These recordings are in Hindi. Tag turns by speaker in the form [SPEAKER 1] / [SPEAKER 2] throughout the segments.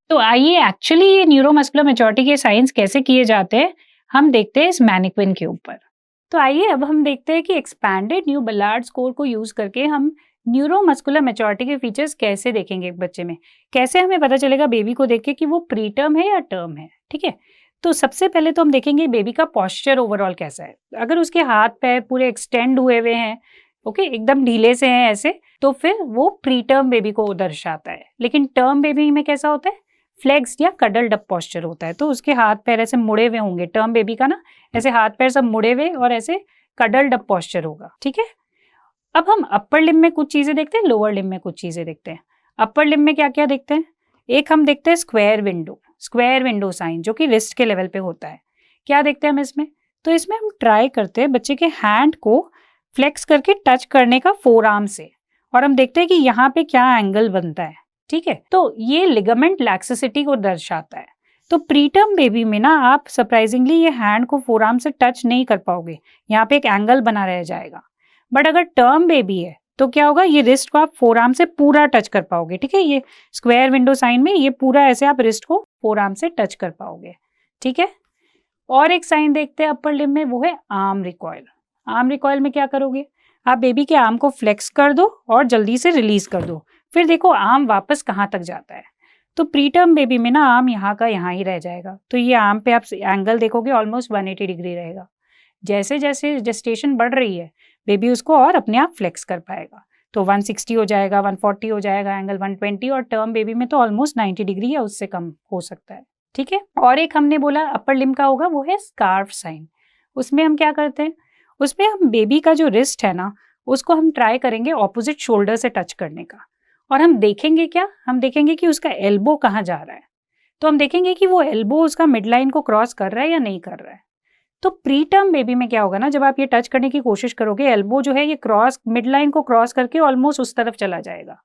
[SPEAKER 1] तो आइए एक्चुअली ये न्यूरोमस्कुलर मैच्योरिटी के साइंस कैसे किए जाते हैं, हम देखते हैं इस मैनिक्विन के ऊपर। तो आइए अब हम देखते हैं कि एक्सपैंडेड न्यू बलार्ड स्कोर को यूज करके हम न्यूरोमस्कुलर मैच्योरिटी के फीचर्स कैसे देखेंगे एक बच्चे में। कैसे हमें पता चलेगा बेबी को देख के कि वो प्री टर्म है या टर्म है। ठीक है, तो सबसे पहले तो हम देखेंगे बेबी का पॉस्चर ओवरऑल कैसा है। अगर उसके हाथ पैर पूरे एक्सटेंड हुए हुए हैं, ओके, एकदम ढीले से हैं ऐसे, तो फिर वो प्री टर्म बेबी को दर्शाता है। लेकिन टर्म बेबी में कैसा होता है, फ्लेक्स्ड या कडल्ड अप पॉस्चर होता है, तो उसके हाथ पैर ऐसे मुड़े हुए होंगे। टर्म बेबी का ना ऐसे हाथ पैर सब मुड़े हुए और ऐसे कडल्ड अप पॉस्चर होगा। ठीक है, अब हम अपर लिम्ब में कुछ चीजें देखते हैं, लोअर लिम्ब में कुछ चीजें देखते हैं। अपर लिम्ब में क्या क्या देखते हैं, एक हम देखते हैं स्क्वायर विंडो साइन, जो कि रिस्ट के लेवल पे होता है। क्या देखते हैं हम इसमें, तो इसमें हम ट्राई करते हैं बच्चे के हैंड को फ्लेक्स करके टच करने का फोर आर्म से, और हम देखते हैं कि यहाँ पे क्या एंगल बनता है। ठीक है, तो ये लिगामेंट लैक्सिसिटी को दर्शाता है। तो प्रीटर्म बेबी में ना आप सरप्राइजिंगली ये हैंड को फोर आर्म से टच नहीं कर पाओगे, यहाँ पे एक एंगल बना रह जाएगा। बट अगर टर्म बेबी है तो क्या होगा, ये रिस्ट को आप फोर आर्म से पूरा टच कर पाओगे। ठीक है, ये स्क्वायर विंडो साइन में ये पूरा ऐसे आप रिस्ट को फोर आर्म से टच कर पाओगे। ठीक है, और एक साइन देखते हैं अपर लिम्ब में, वो है आर्म रिकॉइल। आर्म रिकॉइल में क्या करोगे, आप बेबी के आर्म को फ्लेक्स कर दो और जल्दी से रिलीज कर दो, फिर देखो आर्म वापस कहाँ तक जाता है। तो प्रीटर्म बेबी में ना आर्म यहाँ का यहाँ ही रह जाएगा, तो ये आर्म पे आप एंगल देखोगे ऑलमोस्ट 180 डिग्री रहेगा। जैसे जैसे जेस्टेशन बढ़ रही है बेबी उसको और अपने आप फ्लेक्स कर पाएगा, तो 160 हो जाएगा, 140 हो जाएगा एंगल, 120, और टर्म बेबी में तो ऑलमोस्ट 90 डिग्री या उससे कम हो सकता है। ठीक है, और एक हमने बोला अपर लिम्ब का होगा, वो है स्कार्फ साइन। उसमें हम क्या करते हैं, उसमें हम बेबी का जो रिस्ट है ना उसको हम ट्राई करेंगे ऑपोजिट शोल्डर से टच करने का, और हम देखेंगे क्या, हम देखेंगे कि उसका एल्बो कहाँ जा रहा है। तो हम देखेंगे कि वो एल्बो उसका मिड लाइन को क्रॉस कर रहा है या नहीं कर रहा है। तो प्री टर्म बेबी में क्या होगा ना, जब आप ये टच करने की कोशिश करोगे एल्बो जो है ये क्रॉस मिड लाइन को क्रॉस करके ऑलमोस्ट उस तरफ चला जाएगा।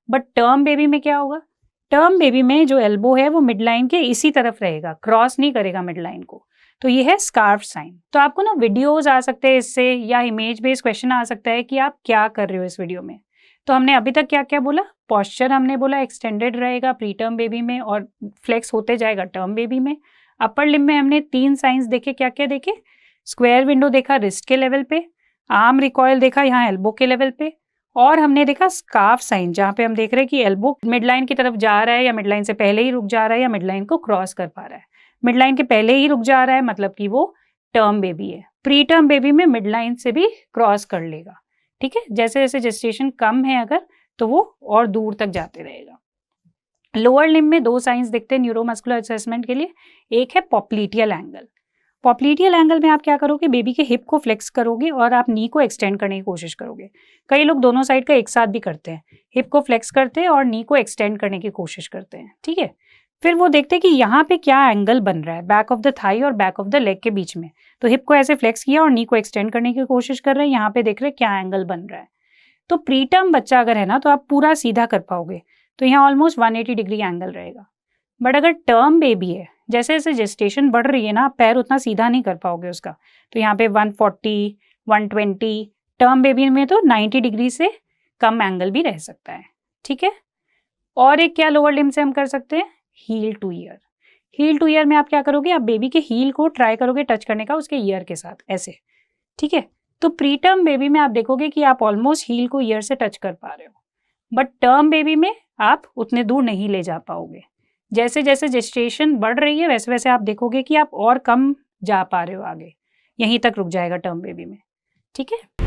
[SPEAKER 1] बट टर्म बेबी में क्या होगा, टर्म बेबी में जो एल्बो है वो मिड लाइन के इसी तरफ रहेगा, क्रॉस नहीं करेगा मिड लाइन को। तो ये है स्कार्फ साइन। तो आपको ना वीडियोस आ सकते हैं इससे, या इमेज बेस्ड क्वेश्चन आ सकता है कि आप क्या कर रहे हो इस वीडियो में। तो हमने अभी तक क्या क्या बोला, पॉस्चर हमने बोला एक्सटेंडेड रहेगा प्री टर्म बेबी में और फ्लेक्स होते जाएगा टर्म बेबी में। अपर लिम्ब में हमने 3 साइंस देखे, क्या क्या देखे, स्क्वायर विंडो देखा रिस्ट के लेवल पे, आर्म रिकॉयल देखा यहाँ एल्बो के लेवल पे, और हमने देखा स्कार्फ साइन, जहाँ पे हम देख रहे हैं कि एल्बो मिडलाइन की तरफ जा रहा है या मिडलाइन से पहले ही रुक जा रहा है या मिडलाइन को क्रॉस कर पा रहा है। मिडलाइन के पहले ही रुक जा रहा है मतलब कि वो टर्म बेबी है। प्री टर्म बेबी में मिडलाइन से भी क्रॉस कर लेगा। ठीक है, जैसे जैसे जेस्टेशन कम है अगर, तो वो और दूर तक जाते रहेगा। लोअर लिम्ब में 2 साइंस दिखते हैं न्यूरोमस्कुलर असेसमेंट के लिए। एक है पॉप्लीटियल एंगल। पॉप्लीटियल एंगल में आप क्या करोगे, बेबी के हिप को फ्लेक्स करोगे और आप नी को एक्सटेंड करने की कोशिश करोगे। कई लोग दोनों साइड का एक साथ भी करते हैं, हिप को फ्लेक्स करते हैं और नी को एक्सटेंड करने की कोशिश करते हैं। ठीक है, फिर वो देखते हैं कि यहाँ पे क्या एंगल बन रहा है बैक ऑफ द थाई और बैक ऑफ द लेग के बीच में। तो हिप को ऐसे फ्लेक्स किया और नी को एक्सटेंड करने की कोशिश कर रहे हैं, यहाँ पे देख रहे हैं क्या एंगल बन रहा है। तो प्रीटर्म बच्चा अगर है ना तो आप पूरा सीधा कर पाओगे, तो यहाँ ऑलमोस्ट 180 डिग्री एंगल रहेगा। बट अगर टर्म बेबी है, जैसे जैसे जेस्टेशन बढ़ रही है ना, आप पैर उतना सीधा नहीं कर पाओगे उसका, तो यहाँ पे 140, 120, टर्म बेबी में तो 90 डिग्री से कम एंगल भी रह सकता है। ठीक है, और एक क्या लोअर लिम्ब से हम कर सकते हैं, heel to ear. Heel to ear में आप क्या करोगे, आप बेबी के हील को ट्राई करोगे टच करने का उसके ईयर के साथ ऐसे। ठीक है, तो प्री टर्म बेबी में आप देखोगे कि आप ऑलमोस्ट हील को ईयर से टच कर पा रहे हो, बट टर्म बेबी में आप उतने दूर नहीं ले जा पाओगे। जैसे जैसे जेस्टेशन बढ़ रही है वैसे वैसे आप देखोगे कि आप और कम जा पा रहे हो आगे, यहीं तक रुक जाएगा टर्म बेबी में। ठीक है।